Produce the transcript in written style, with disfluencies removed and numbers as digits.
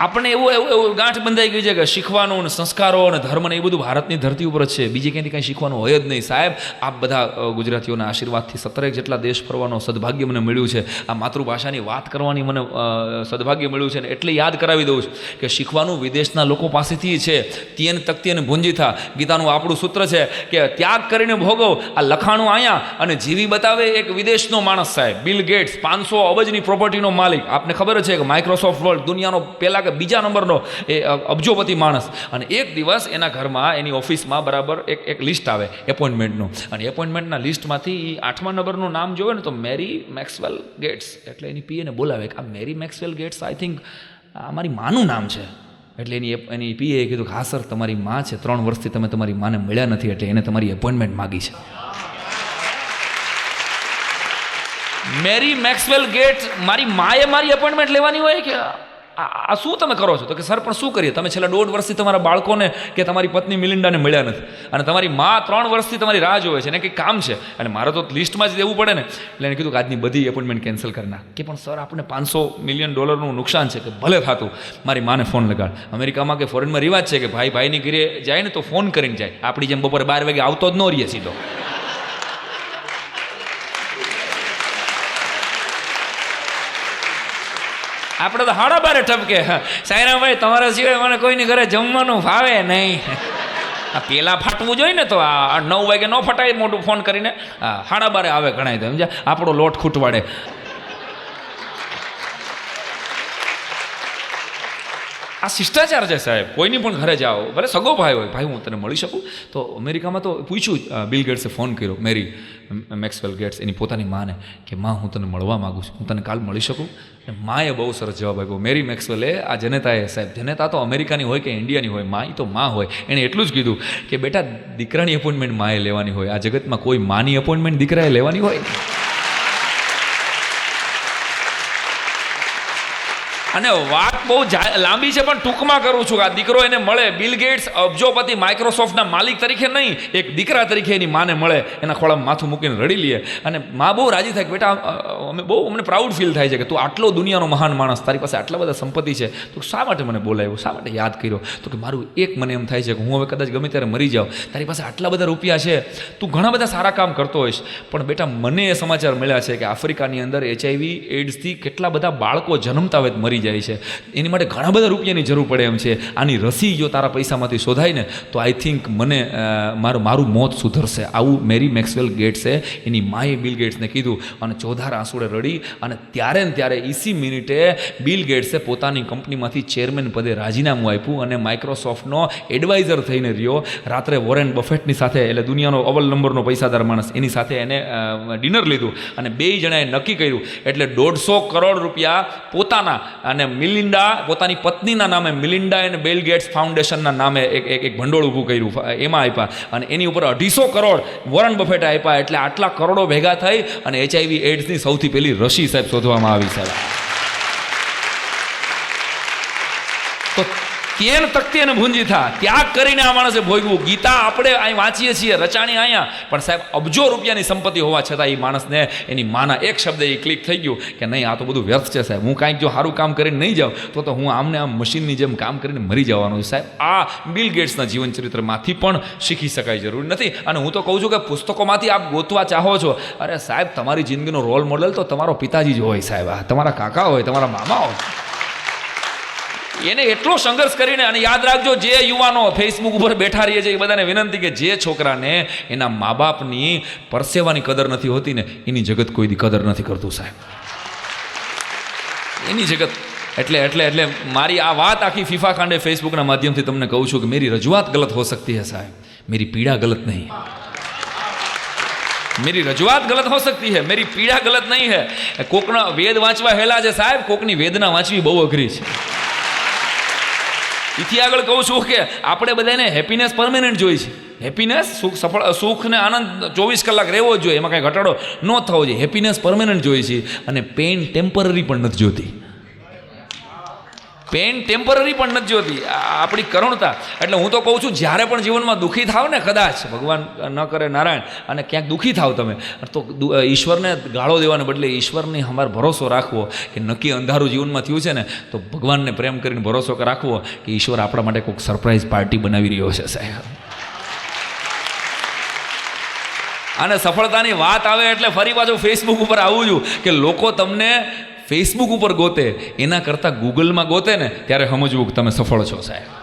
આપણને એવું ગાંઠ બંધાઈ ગઈ છે કે શીખવાનું અને સંસ્કારો અને ધર્મ ને એ બધું ભારતની ધરતી ઉપર જ છે, બીજે ક્યાંથી કંઈ શીખવાનું હોય જ નહીં. સાહેબ આપ બધા ગુજરાતીઓના આશીર્વાદથી 17 જેટલા દેશ ફરવાનો સદભાગ્ય મને મળ્યું છે. આ માતૃભાષાની વાત કરવાની મને સદભાગ્ય મળ્યું છે ને એટલે યાદ કરાવી દઉં છું કે શીખવાનું વિદેશના લોકો પાસેથી છે. તિયન તકતી અને ભૂંજી થા ગીતાનું આપણું સૂત્ર છે કે ત્યાગ કરીને ભોગવ. આ લખાણું અહીંયા અને જીવી બતાવે એક વિદેશનો માણસ સાહેબ, બિલ ગેટ્સ, 500 અબજની પ્રોપર્ટીનો માલિક. આપને ખબર છે કે માઇક્રોસોફ્ટ વર્લ્ડ દુનિયાનો પહેલા કે બીજા નંબરનો એ અબજોપતિ માણસ. અને એક દિવસ એના ઘરમાં એની ઓફિસમાં બરાબર એક લિસ્ટ આવે એપોઇન્ટમેન્ટનું, અને એપોઇન્ટમેન્ટના લિસ્ટમાંથી એ 8મા નંબરનું નામ જોવે ને તો મેરી મેક્સવેલ ગેટ્સ. એટલે એની પીએને બોલાવે કે આ મેરી મેક્સવેલ ગેટ્સ આઈ થિંક અમારી માનું નામ છે. એટલે એની પીએ કીધું કે હા સર તમારી માં છે, 3 વર્ષથી તમે તમારી માને મળ્યા નથી એટલે એને તમારી એપોઇન્ટમેન્ટ માગી છે. મેરી મેક્સવેલ ગેટ્સ, મારી માએ મારી એપોઇન્ટમેન્ટ લેવાની હોય કે આ શું તમે કરો છો? તો કે સર પણ શું કરીએ, તમે છેલ્લા 1.5 વર્ષથી તમારા બાળકોને કે તમારી પત્ની મિલિન્ડાને મળ્યા નથી અને તમારી મા 3 વર્ષથી તમારી રાહ જોવે છે ને કંઈક કામ છે અને મારે તો લિસ્ટમાં જ દેવું પડે ને. એટલે એને કીધું કે આજની બધી એપોઇન્ટમેન્ટ કેન્સલ કરી નાખ. કે પણ સર આપણે $500 મિલિયન નુકસાન છે. કે ભલે થતું, મારી માને ફોન લગાડ. અમેરિકામાં કે ફોરેનમાં રિવાજ છે કે ભાઈની ઘરે જાય ને તો ફોન કરીને જાય. આપણી જેમ બપોરે 12 વાગે આવતો જ ન રહીએ સીધો. આપણે તો 12:30 ઠપકે, સાયરાભાઈ તમારા સિવાય મને કોઈની ઘરે જમવાનું ભાવે નહીં. આ પેલા ફાટવું જોઈએ ને તો આ 9 વાગે ન ફટાય મોટું ફોન કરીને. 12:30 આવે ઘણાય તો સમજ્યા, આપણો લોટ ખૂટવાડે. આ શિષ્ટાચાર છે સાહેબ. કોઈની પણ ઘરે જાઓ, ભલે સગો ભાઈ હોય, ભાઈ હું તને મળી શકું? તો અમેરિકામાં તો પૂછ્યું, બિલ ગેટ્સે ફોન કર્યો મેરી મેક્સવેલ ગેટ્સ એની પોતાની માને કે માં હું તને મળવા માગું છું, હું તને કાલ મળી શકું? માએ બહુ સરસ જવાબ આપ્યો. મેરી મેક્સવેલે, આ જનેતાએ સાહેબ, જનેતા તો અમેરિકાની હોય કે ઇન્ડિયાની હોય, માં તો માં હોય, એણે એટલું જ કીધું કે બેટા દીકરાની એપોઇન્ટમેન્ટ માએ લેવાની હોય, આ જગતમાં કોઈ માની એપોઇન્ટમેન્ટ દીકરાએ લેવાની હોય. અને વાત બહુ લાંબી છે પણ ટૂંકમાં કરું છું. આ દીકરો એને મળે, બિલ ગેટ્સ અબજોપતિ માઇક્રોસોફ્ટના માલિક તરીકે નહીં, એક દીકરા તરીકે એની માને મળે, એના ખોળામાં માથું મૂકીને રડી લે અને માં બહુ રાજી થાય કે બેટા અમને પ્રાઉડ ફીલ થાય છે કે તું આટલો દુનિયાનો મહાન માણસ, તારી પાસે આટલા બધા સંપત્તિ છે, તો શા માટે મને બોલાવ્યો, શા માટે યાદ કર્યો? તો કે મારું એક મને એમ થાય છે કે હું હવે કદાચ ગમે ત્યારે મરી જાઉં, તારી પાસે આટલા બધા રૂપિયા છે, તું ઘણા બધા સારા કામ કરતો હોઈશ, પણ બેટા મને એ સમાચાર મળ્યા છે કે આફ્રિકાની અંદર HIV એડ્સથી કેટલા બધા બાળકો જન્મતા હોય મરી જાય છે, એની માટે ઘણા બધા રૂપિયાની જરૂર પડે એમ છે. આની રસી જો તારા પૈસામાંથી શોધાય ને તો આઈ થિંક મને મારું મોત સુધરશે. આવું મેરી મેક્સવેલ ગેટ્સે એની માએ બિલ ગેટ્સને કીધું અને ચોધાર આંસુડે રડી. અને ત્યારે ને ત્યારે ઇસી મિનિટે બિલ ગેટ્સે પોતાની કંપનીમાંથી ચેરમેન પદે રાજીનામું આપ્યું અને માઇક્રોસોફ્ટનો એડવાઇઝર થઈને રહ્યો. રાત્રે વોરેન બફેટની સાથે, એટલે દુનિયાનો અવ્વલ નંબરનો પૈસાદાર માણસ, એની સાથે એને ડિનર લીધું અને 2 જણાએ નક્કી કર્યું, એટલે $150 કરોડ પોતાના અને મિલિન્ડા પોતાની પત્નીના નામે, મિલિન્ડા એન્ડ બિલ ગેટ્સ ફાઉન્ડેશનના નામે એક ભંડોળ ઊભું કર્યું, એમાં આપ્યા અને એની ઉપર $250 કરોડ વોરન બફેટે આપ્યા. એટલે આટલા કરોડો ભેગા થઈ અને HIV એડ્સની સૌથી પહેલી રસી સાહેબ શોધવામાં આવી સાહેબ. તો કેન તકતી અને ભૂંજી થા, ત્યાગ કરીને આ માણસે ભોગવું. ગીતા આપણે અહીં વાંચીએ છીએ, રચાણી અહીંયા, પણ સાહેબ અબજો રૂપિયાની સંપત્તિ હોવા છતાં એ માણસને એની માના એક શબ્દ એ ક્લિક થઈ ગયું કે નહીં, આ તો બધું વ્યર્થ છે સાહેબ, હું કાંઈક જો સારું કામ કરીને નહીં જાઉં તો હું આમને આમ મશીનની જેમ કામ કરીને મરી જવાનું છે સાહેબ. આ બિલ ગેટ્સના જીવન ચરિત્રમાંથી પણ શીખી શકાય, જરૂર નથી. અને હું તો કહું છું કે પુસ્તકોમાંથી આપ ગોતવા ચાહો છો, અરે સાહેબ તમારી જિંદગીનો રોલ મોડલ તો તમારો પિતાજી જ હોય સાહેબ, તમારા કાકા હોય, તમારા મામા હોય. એને એટલો સંઘર્ષ કરીને, અને યાદ રાખજો, જે યુવાનો ફેસબુક ઉપર બેઠા રહીએ છે એ બધાને વિનંતી કે જે છોકરાને એના મા બાપની પરસેવાની કદર નથી હોતી ને એની જગત કોઈ દી કદર નથી કરતું સાહેબ, એની જગત. એટલે મારી આ વાત આખી ફીફા કાંડે ફેસબુકના માધ્યમથી તમને કહું છું કે મેરી રજૂઆત ગલત હો सकती है સાહેબ, मेरी पीड़ा गलत नहीं, मेरी रजूआत गलत हो सकती है, मेरी पीड़ा गलत नहीं है. કોકના વેદ વાંચવા હેલા છે સાહેબ, કોકની વેદના વાંચવી બહુ અઘરી છે. એથી આગળ કહું છું કે આપણે બધાને હેપીનેસ પરમેનન્ટ જોઈએ છે. હેપીનેસ, સુખ ને આનંદ 24 કલાક રહેવો જ જોઈએ, એમાં કાંઈ ઘટાડો ન થવો જોઈએ. હેપીનેસ પરમેનન્ટ જોઈએ છે અને પેઇન ટેમ્પરરી પણ નથી જોતી. પેન ટેમ્પરરી પણ નથી જોતી, આપણી કરુણતા. એટલે હું તો કહું છું, જ્યારે પણ જીવનમાં દુઃખી થાવ ને, કદાચ ભગવાન ન કરે નારાયણ, અને ક્યાંક દુઃખી થાવ તમે, તો ઈશ્વરને ગાળો દેવાને બદલે ઈશ્વરની અમારે ભરોસો રાખવો કે નક્કી અંધારું જીવનમાં થયું છે ને, તો ભગવાનને પ્રેમ કરીને ભરોસો રાખવો કે ઈશ્વર આપણા માટે કોઈક સરપ્રાઈઝ પાર્ટી બનાવી રહ્યો છે સાહેબ. અને સફળતાની વાત આવે એટલે ફરી પાછું ફેસબુક ઉપર આવવું છું કે લોકો તમને ફેસબુક ઉપર ગોતે એના કરતાં ગૂગલમાં ગોતે ને ત્યારે સમજવું કે તમે સફળ છો સાહેબ.